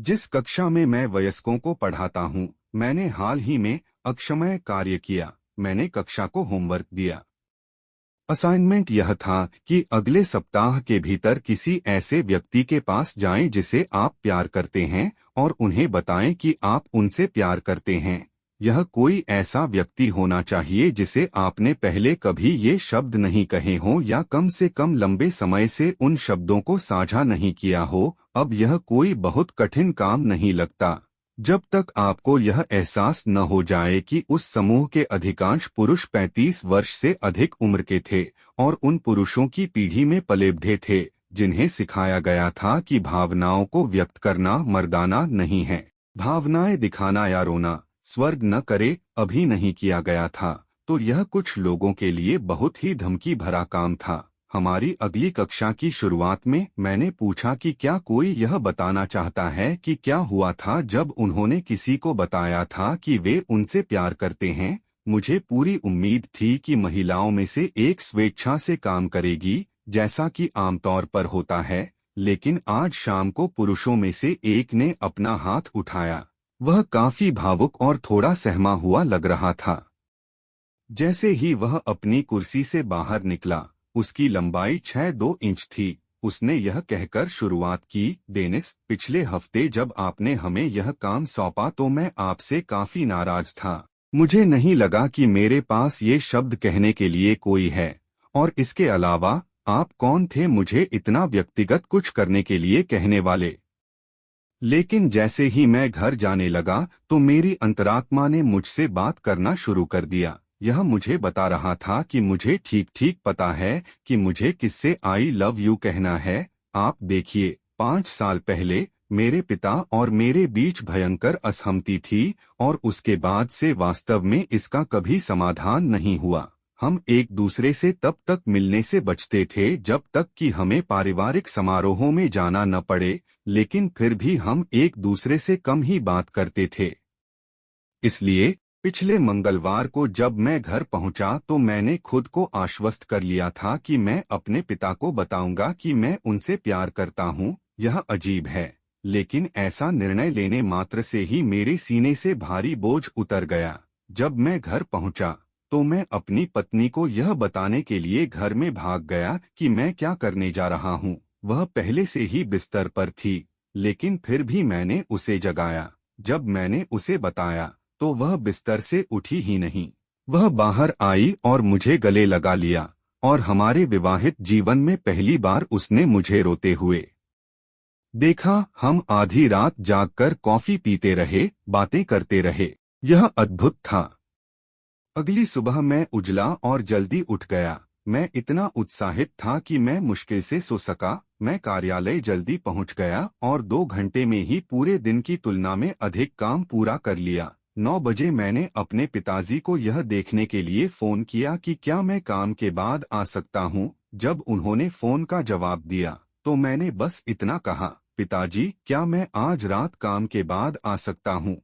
जिस कक्षा में मैं वयस्कों को पढ़ाता हूँ, मैंने हाल ही में अक्षमय कार्य किया। मैंने कक्षा को होमवर्क दिया। असाइनमेंट यह था कि अगले सप्ताह के भीतर किसी ऐसे व्यक्ति के पास जाएं जिसे आप प्यार करते हैं और उन्हें बताएं कि आप उनसे प्यार करते हैं। यह कोई ऐसा व्यक्ति होना चाहिए जिसे आपने पहले कभी ये शब्द नहीं कहे हों या कम से कम लंबे समय से उन शब्दों को साझा नहीं किया हो। अब यह कोई बहुत कठिन काम नहीं लगता, जब तक आपको यह एहसास न हो जाए कि उस समूह के अधिकांश पुरुष 35 वर्ष से अधिक उम्र के थे और उन पुरुषों की पीढ़ी में पले-बढ़े थे जिन्हें सिखाया गया था कि भावनाओं को व्यक्त करना मर्दाना नहीं है। भावनाएं दिखाना या रोना स्वर्ग न करे अभी नहीं किया गया था, तो यह कुछ लोगों के लिए बहुत ही धमकी भरा काम था। हमारी अगली कक्षा की शुरुआत में मैंने पूछा कि क्या कोई यह बताना चाहता है कि क्या हुआ था जब उन्होंने किसी को बताया था कि वे उनसे प्यार करते हैं। मुझे पूरी उम्मीद थी कि महिलाओं में से एक स्वेच्छा से काम करेगी, जैसा कि आमतौर पर होता है, लेकिन आज शाम को पुरुषों में से एक ने अपना हाथ उठाया। वह काफी भावुक और थोड़ा सहमा हुआ लग रहा था। जैसे ही वह अपनी कुर्सी से बाहर निकला, उसकी लंबाई 6'2" थी। उसने यह कहकर शुरुआत की, डेनिस, पिछले हफ्ते जब आपने हमें यह काम सौंपा तो मैं आपसे काफी नाराज था। मुझे नहीं लगा कि मेरे पास ये शब्द कहने के लिए कोई है, और इसके अलावा आप कौन थे मुझे इतना व्यक्तिगत कुछ करने के लिए कहने वाले। लेकिन जैसे ही मैं घर जाने लगा तो मेरी अंतरात्मा ने मुझसे बात करना शुरू कर दिया। यह मुझे बता रहा था कि मुझे ठीक ठीक पता है कि मुझे किससे आई लव यू कहना है। आप देखिए, 5 साल पहले मेरे पिता और मेरे बीच भयंकर असहमति थी और उसके बाद से वास्तव में इसका कभी समाधान नहीं हुआ। हम एक दूसरे से तब तक मिलने से बचते थे जब तक कि हमें पारिवारिक समारोहों में जाना न पड़े, लेकिन फिर भी हम एक दूसरे से कम ही बात करते थे। इसलिए पिछले मंगलवार को जब मैं घर पहुंचा तो मैंने खुद को आश्वस्त कर लिया था कि मैं अपने पिता को बताऊंगा कि मैं उनसे प्यार करता हूं। यह अजीब है, लेकिन ऐसा निर्णय लेने मात्र से ही मेरे सीने से भारी बोझ उतर गया। जब मैं घर पहुंचा तो मैं अपनी पत्नी को यह बताने के लिए घर में भाग गया कि मैं क्या करने जा रहा हूं। वह पहले से ही बिस्तर पर थी, लेकिन फिर भी मैंने उसे जगाया। जब मैंने उसे बताया तो वह बिस्तर से उठी ही नहीं। वह बाहर आई और मुझे गले लगा लिया, और हमारे विवाहित जीवन में पहली बार उसने मुझे रोते हुए देखा। हम आधी रात जागकर कॉफी पीते रहे, बातें करते रहे। यह अद्भुत था। अगली सुबह मैं उजला और जल्दी उठ गया। मैं इतना उत्साहित था कि मैं मुश्किल से सो सका। मैं कार्यालय जल्दी पहुंच गया और 2 घंटे में ही पूरे दिन की तुलना में अधिक काम पूरा कर लिया। 9 बजे मैंने अपने पिताजी को यह देखने के लिए फोन किया कि क्या मैं काम के बाद आ सकता हूं। जब उन्होंने फोन का जवाब दिया तो मैंने बस इतना कहा, पिताजी, क्या मैं आज रात काम के बाद आ सकता हूं?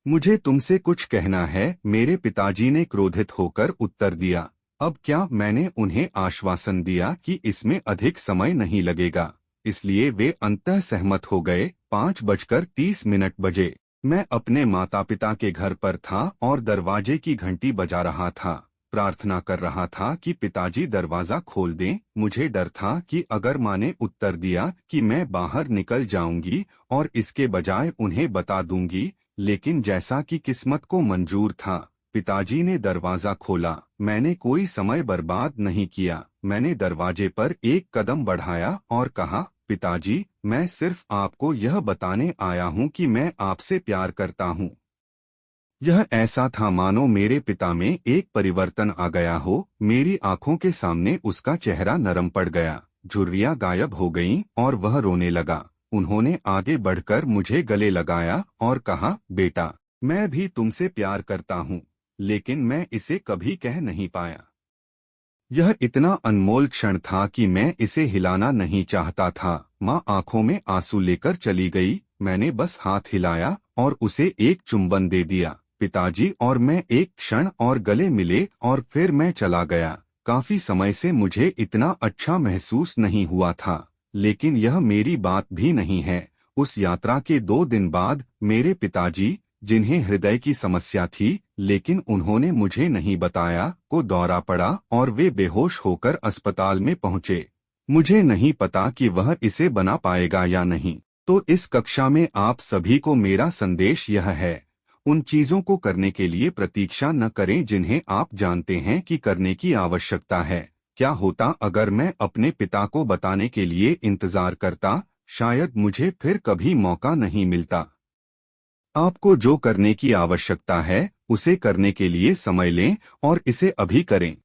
मुझे तुमसे कुछ कहना है, मेरे पिताजी ने क्रोधित होकर उत्तर दिया। अब क्या? मैंने उन्हें आश्वासन दिया कि इसमें अधिक समय नहीं लगेगा, इसलिए वे अंततः सहमत हो गए। 5:30 बजे मैं अपने माता पिता के घर पर था और दरवाजे की घंटी बजा रहा था। प्रार्थना कर रहा था कि पिताजी दरवाजा खोल दें। मुझे डर था कि अगर माँ ने उत्तर दिया कि मैं बाहर निकल जाऊंगी और इसके बजाय उन्हें बता दूंगी, लेकिन जैसा कि किस्मत को मंजूर था, पिताजी ने दरवाजा खोला। मैंने कोई समय बर्बाद नहीं किया। मैंने दरवाजे पर एक कदम बढ़ाया और कहा, पिताजी, मैं सिर्फ आपको यह बताने आया हूं कि मैं आपसे प्यार करता हूं। यह ऐसा था मानो मेरे पिता में एक परिवर्तन आ गया हो। मेरी आंखों के सामने उसका चेहरा नरम पड़ गया, झुर्रियां गायब हो गईं और वह रोने लगा। उन्होंने आगे बढ़कर मुझे गले लगाया और कहा, बेटा, मैं भी तुमसे प्यार करता हूँ, लेकिन मैं इसे कभी कह नहीं पाया। यह इतना अनमोल क्षण था कि मैं इसे हिलाना नहीं चाहता था। माँ आंखों में आंसू लेकर चली गई। मैंने बस हाथ हिलाया और उसे एक चुंबन दे दिया। पिताजी और मैं एक क्षण और गले मिले और फिर मैं चला गया। काफी समय से मुझे इतना अच्छा महसूस नहीं हुआ था, लेकिन यह मेरी बात भी नहीं है उस यात्रा के 2 दिन बाद मेरे पिताजी, जिन्हें हृदय की समस्या थी लेकिन उन्होंने मुझे नहीं बताया, को दौरा पड़ा और वे बेहोश होकर अस्पताल में पहुंचे। मुझे नहीं पता कि वह इसे बना पाएगा या नहीं। तो इस कक्षा में आप सभी को मेरा संदेश यह है, उन चीजों को करने के लिए प्रतीक्षा न करें जिन्हें आप जानते हैं कि करने की आवश्यकता है। क्या होता अगर मैं अपने पिता को बताने के लिए इंतजार करता? शायद मुझे फिर कभी मौका नहीं मिलता। आपको जो करने की आवश्यकता है उसे करने के लिए समय लें और इसे अभी करें।